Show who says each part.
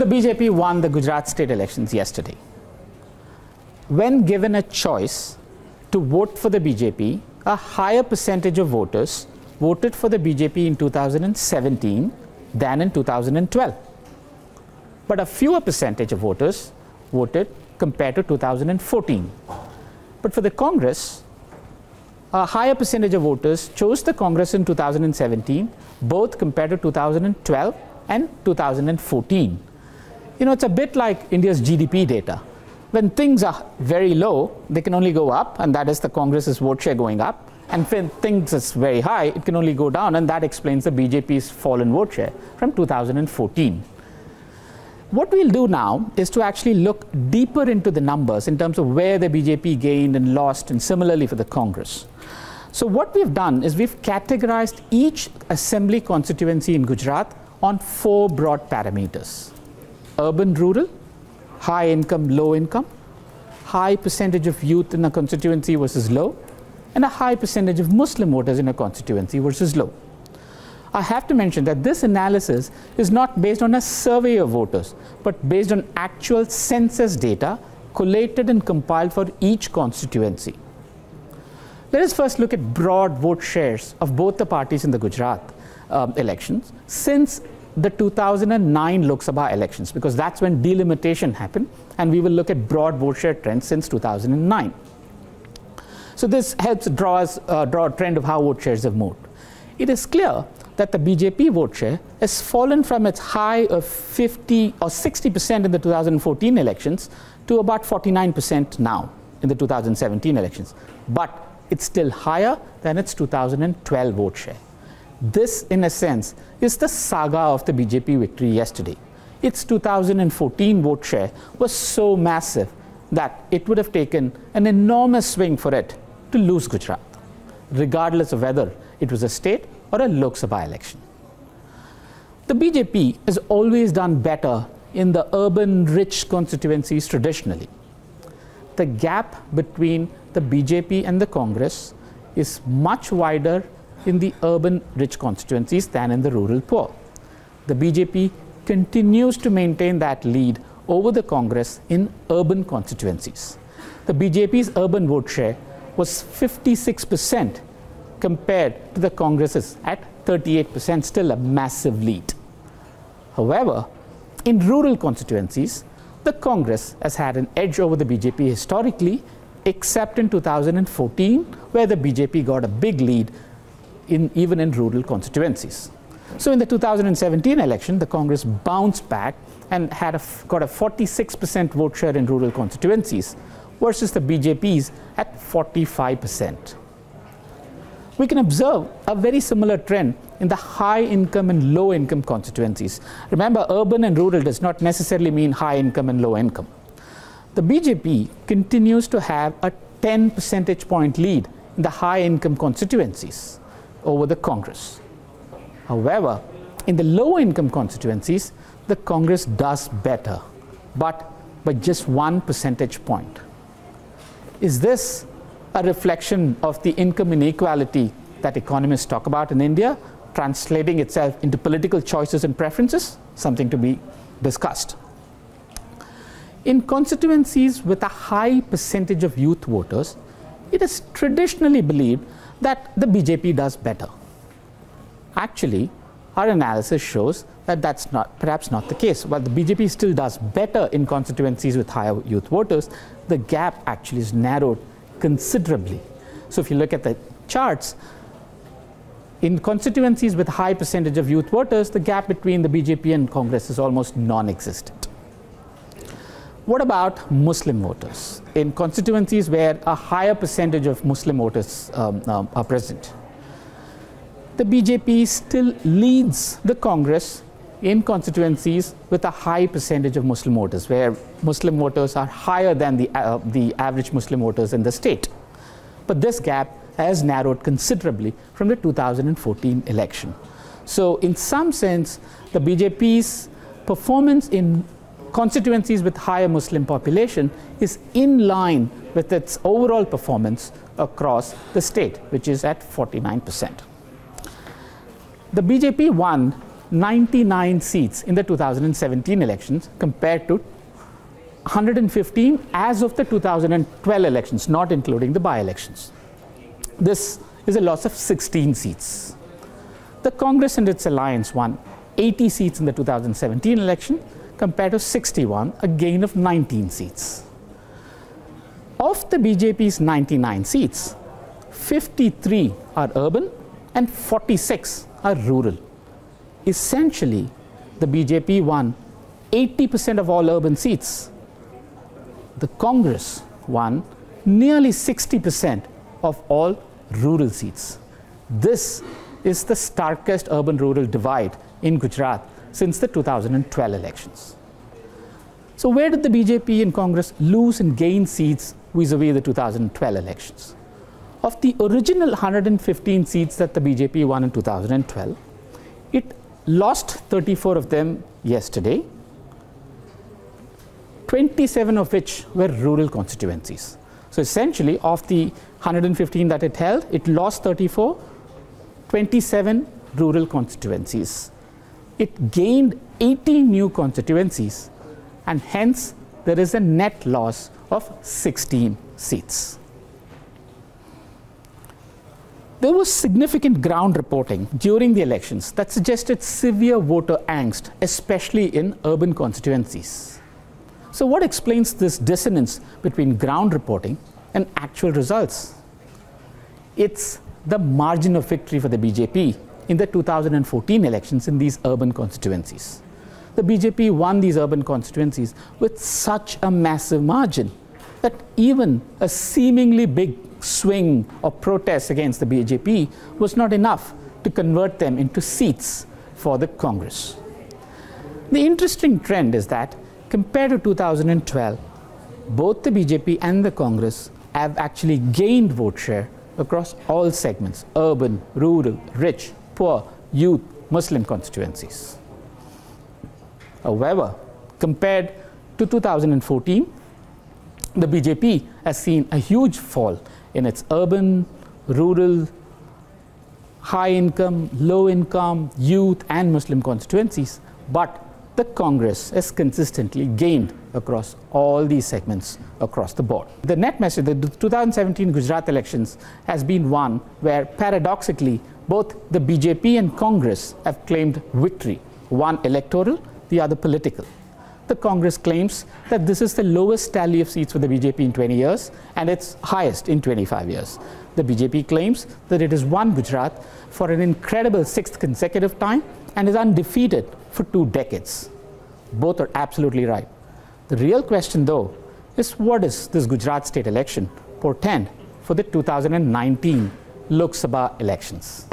Speaker 1: the BJP won the Gujarat state elections yesterday. When given a choice to vote for the BJP, a higher percentage of voters voted for the BJP in 2017 than in 2012. But a fewer percentage of voters voted compared to 2014. But for the Congress, a higher percentage of voters chose the Congress in 2017, both compared to 2012 and 2014. You know, it's a bit like India's GDP data. When things are very low, they can only go up, and that is the Congress's vote share going up. And when things is very high, it can only go down, and that explains the BJP's fall in vote share from 2014. What we'll do now is to actually look deeper into the numbers in terms of where the BJP gained and lost, and similarly for the Congress. So what we've done is we've categorized each assembly constituency in Gujarat on 4 broad parameters: urban, rural, high income, low income, high percentage of youth in a constituency versus low, and a high percentage of Muslim voters in a constituency versus low. I have to mention that this analysis is not based on a survey of voters, but based on actual census data collated and compiled for each constituency. Let us first look at broad vote shares of both the parties in the Gujarat elections since the 2009 Lok Sabha elections, because that's when delimitation happened, and we will look at broad vote share trends since 2009. So this helps draw a trend of how vote shares have moved. It is clear that the BJP vote share has fallen from its high of 50 or 60% in the 2014 elections to about 49% now in the 2017 elections. But it's still higher than its 2012 vote share. This, in a sense, is the saga of the BJP victory yesterday. Its 2014 vote share was so massive that it would have taken an enormous swing for it to lose Gujarat, regardless of whether it was a state or a Lok Sabha election. The BJP has always done better in the urban rich constituencies traditionally. The gap between the BJP and the Congress is much wider in the urban rich constituencies than in the rural poor. The BJP continues to maintain that lead over the Congress in urban constituencies. The BJP's urban vote share was 56% compared to the Congress's at 38%, still a massive lead. However, in rural constituencies, the Congress has had an edge over the BJP historically, except in 2014, where the BJP got a big lead even in rural constituencies. So in the 2017 election, the Congress bounced back and got a 46% vote share in rural constituencies versus the BJP's at 45%. We can observe a very similar trend in the high income and low income constituencies. Remember, urban and rural does not necessarily mean high income and low income. The BJP continues to have a 10 percentage point lead in the high income constituencies over the Congress. However, in the low income constituencies, the Congress does better, but by just 1 percentage point. Is this a reflection of the income inequality that economists talk about in India, translating itself into political choices and preferences? Something to be discussed. In constituencies with a high percentage of youth voters, it is traditionally believed that the BJP does better. Actually, our analysis shows that that's perhaps not the case. While the BJP still does better in constituencies with higher youth voters, the gap actually is narrowed considerably. So if you look at the charts, in constituencies with high percentage of youth voters, the gap between the BJP and Congress is almost non-existent. What about Muslim voters? In constituencies where a higher percentage of Muslim voters are present, the BJP still leads the Congress in constituencies with a high percentage of Muslim voters, where Muslim voters are higher than the average Muslim voters in the state. But this gap has narrowed considerably from the 2014 election. So in some sense, the BJP's performance in constituencies with higher Muslim population is in line with its overall performance across the state, which is at 49%. The BJP won 99 seats in the 2017 elections compared to 115 as of the 2012 elections, not including the by-elections. This is a loss of 16 seats. The Congress and its alliance won 80 seats in the 2017 election compared to 61, a gain of 19 seats. Of the BJP's 99 seats, 53 are urban and 46 are rural. Essentially, the BJP won 80% of all urban seats. The Congress won nearly 60% of all rural seats. This is the starkest urban-rural divide in Gujarat since the 2012 elections. So where did the BJP and Congress lose and gain seats vis-a-vis the 2012 elections? Of the original 115 seats that the BJP won in 2012, it lost 34 of them yesterday, 27 of which were rural constituencies. So essentially, of the 115 that it held, it lost 34, 27 rural constituencies. It gained 80 new constituencies, and hence there is a net loss of 16 seats. There was significant ground reporting during the elections that suggested severe voter angst, especially in urban constituencies. So what explains this dissonance between ground reporting and actual results? It's the margin of victory for the BJP in the 2014 elections in these urban constituencies. The BJP won these urban constituencies with such a massive margin that even a seemingly big swing or protest against the BJP was not enough to convert them into seats for the Congress. The interesting trend is that compared to 2012, both the BJP and the Congress have actually gained vote share across all segments: urban, rural, rich, poor, youth, Muslim constituencies. However, compared to 2014, the BJP has seen a huge fall in its urban, rural, high income, low income, youth and Muslim constituencies, but the Congress has consistently gained across all these segments across the board. The net message, the 2017 Gujarat elections has been one where paradoxically both the BJP and Congress have claimed victory, one electoral, the other political. The Congress claims that this is the lowest tally of seats for the BJP in 20 years and its highest in 25 years. The BJP claims that it has won Gujarat for an incredible 6th consecutive time and is undefeated for 2 decades. Both are absolutely right. The real question, though, is what does this Gujarat state election portend for the 2019 Lok Sabha elections?